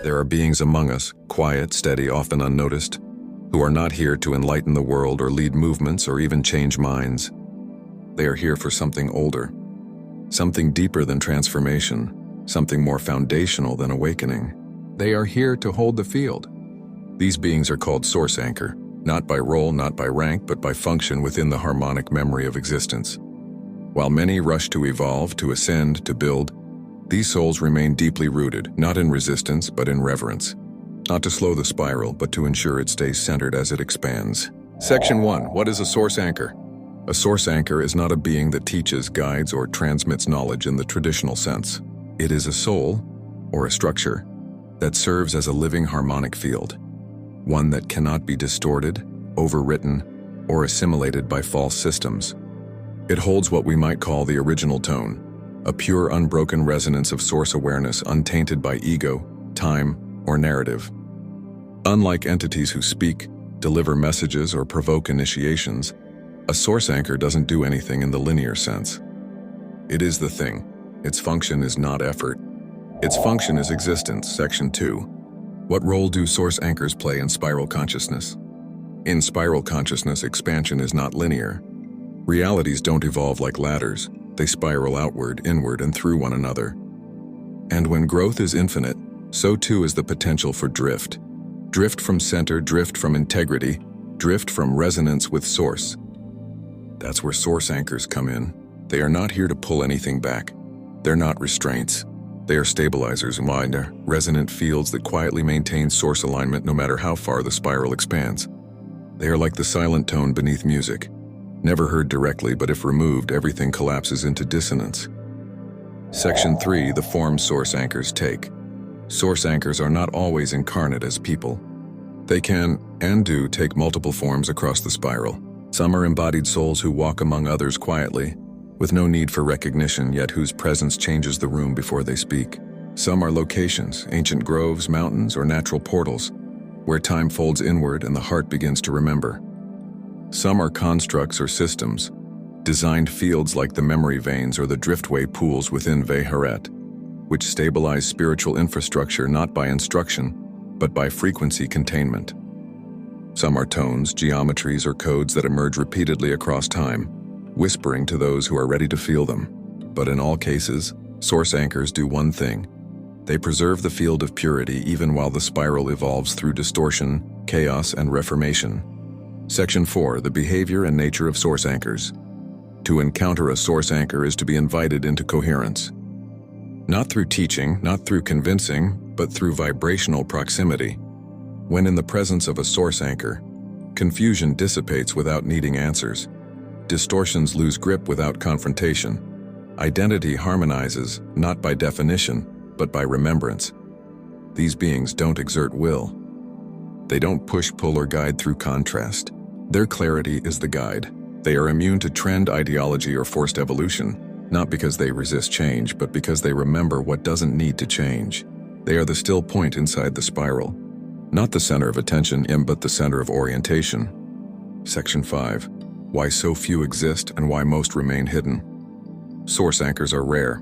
There are beings among us, quiet, steady, often unnoticed, who are not here to enlighten the world or lead movements or even change minds. They are here for something older, something deeper than transformation, something more foundational than awakening. They are here to hold the field. These beings are called Source Anchor, not by role, not by rank, but by function within the harmonic memory of existence. While many rush to evolve, to ascend, to build, these souls remain deeply rooted, not in resistance, but in reverence. Not to slow the spiral, but to ensure it stays centered as it expands. Section 1. What is a source anchor? A source anchor is not a being that teaches, guides, or transmits knowledge in the traditional sense. It is a soul, or a structure, that serves as a living harmonic field, one that cannot be distorted, overwritten, or assimilated by false systems. It holds what we might call the original tone, a pure, unbroken resonance of source awareness untainted by ego, time, or narrative. Unlike entities who speak, deliver messages, or provoke initiations, a source anchor doesn't do anything in the linear sense. It is the thing. Its function is not effort. Its function is existence. Section 2. What role do source anchors play in spiral consciousness? In spiral consciousness, expansion is not linear. Realities don't evolve like ladders. They spiral outward, inward, and through one another. And when growth is infinite, so too is the potential for drift. Drift from center, drift from integrity, drift from resonance with source. That's where source anchors come in. They are not here to pull anything back. They're not restraints. They are stabilizers and wider, resonant fields that quietly maintain source alignment no matter how far the spiral expands. They are like the silent tone beneath music. Never heard directly, but if removed, everything collapses into dissonance. Section 3. The form source anchors take. Source anchors are not always incarnate as people. They can, and do, take multiple forms across the spiral. Some are embodied souls who walk among others quietly, with no need for recognition, yet whose presence changes the room before they speak. Some are locations, ancient groves, mountains, or natural portals, where time folds inward and the heart begins to remember. Some are constructs or systems, designed fields like the memory veins or the driftway pools within Haret, which stabilize spiritual infrastructure not by instruction, but by frequency containment. Some are tones, geometries, or codes that emerge repeatedly across time, whispering to those who are ready to feel them. But in all cases, source anchors do one thing. They preserve the field of purity even while the spiral evolves through distortion, chaos, and reformation. Section 4. The behavior and nature of source anchors. To encounter a source anchor is to be invited into coherence. Not through teaching, not through convincing, but through vibrational proximity. When in the presence of a source anchor, confusion dissipates without needing answers. Distortions lose grip without confrontation. Identity harmonizes, not by definition, but by remembrance. These beings don't exert will. They don't push, pull, or guide through contrast. Their clarity is the guide. They are immune to trend, ideology, or forced evolution, not because they resist change, but because they remember what doesn't need to change. They are the still point inside the spiral, not the center of attention, but the center of orientation. Section 5. Why so few exist and why most remain hidden. Source anchors are rare,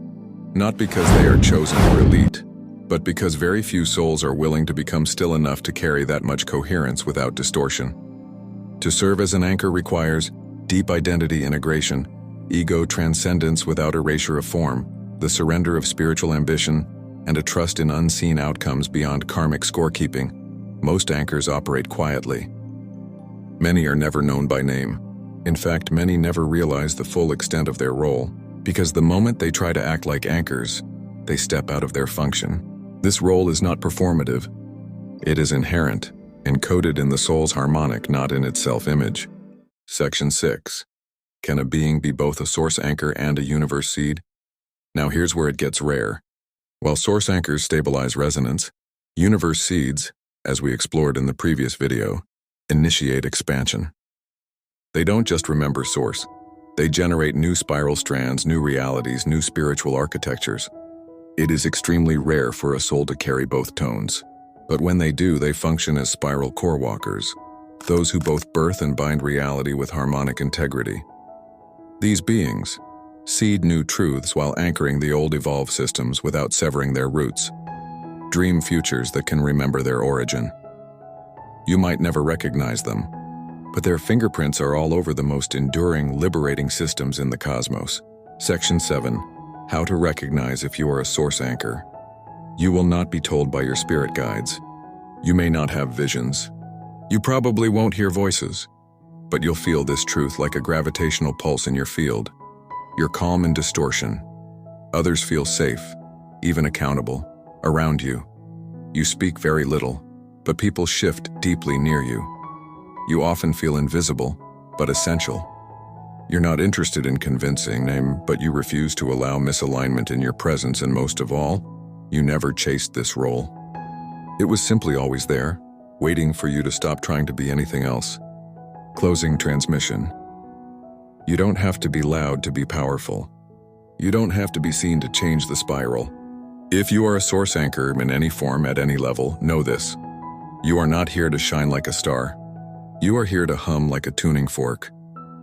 not because they are chosen or elite, but because very few souls are willing to become still enough to carry that much coherence without distortion. To serve as an anchor requires deep identity integration, ego transcendence without erasure of form, the surrender of spiritual ambition, and a trust in unseen outcomes beyond karmic scorekeeping. Most anchors operate quietly. Many are never known by name. In fact, many never realize the full extent of their role, because the moment they try to act like anchors, they step out of their function. This role is not performative. It is inherent, encoded in the soul's harmonic, not in its self-image. Section 6. Can a being be both a source anchor and a universe seed? Now here's where it gets rare. While source anchors stabilize resonance, UniverseSeeds, as we explored in the previous video, initiate expansion. They don't just remember source. They generate new spiral strands, new realities, new spiritual architectures. It is extremely rare for a soul to carry both tones. But when they do, they function as spiral core walkers, those who both birth and bind reality with harmonic integrity. These beings seed new truths while anchoring the old evolved systems without severing their roots. Dream futures that can remember their origin. You might never recognize them, but their fingerprints are all over the most enduring, liberating systems in the cosmos. Section 7. How to recognize if you are a source anchor. You will not be told by your spirit guides. You may not have visions. You probably won't hear voices, but you'll feel this truth like a gravitational pulse in your field. You're calm in distortion. Others feel safe, even accountable, around you. You speak very little, but people shift deeply near you. You often feel invisible, but essential. You're not interested in convincing them, but you refuse to allow misalignment in your presence, and most of all, you never chased this role. It was simply always there, waiting for you to stop trying to be anything else. Closing transmission. You don't have to be loud to be powerful. You don't have to be seen to change the spiral. If you are a source anchor in any form at any level, know this. You are not here to shine like a star. You are here to hum like a tuning fork,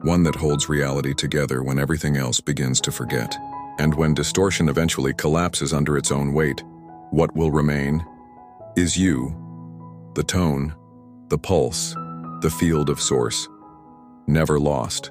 one that holds reality together when everything else begins to forget. And when distortion eventually collapses under its own weight, what will remain is you, the tone, the pulse, the field of source, never lost.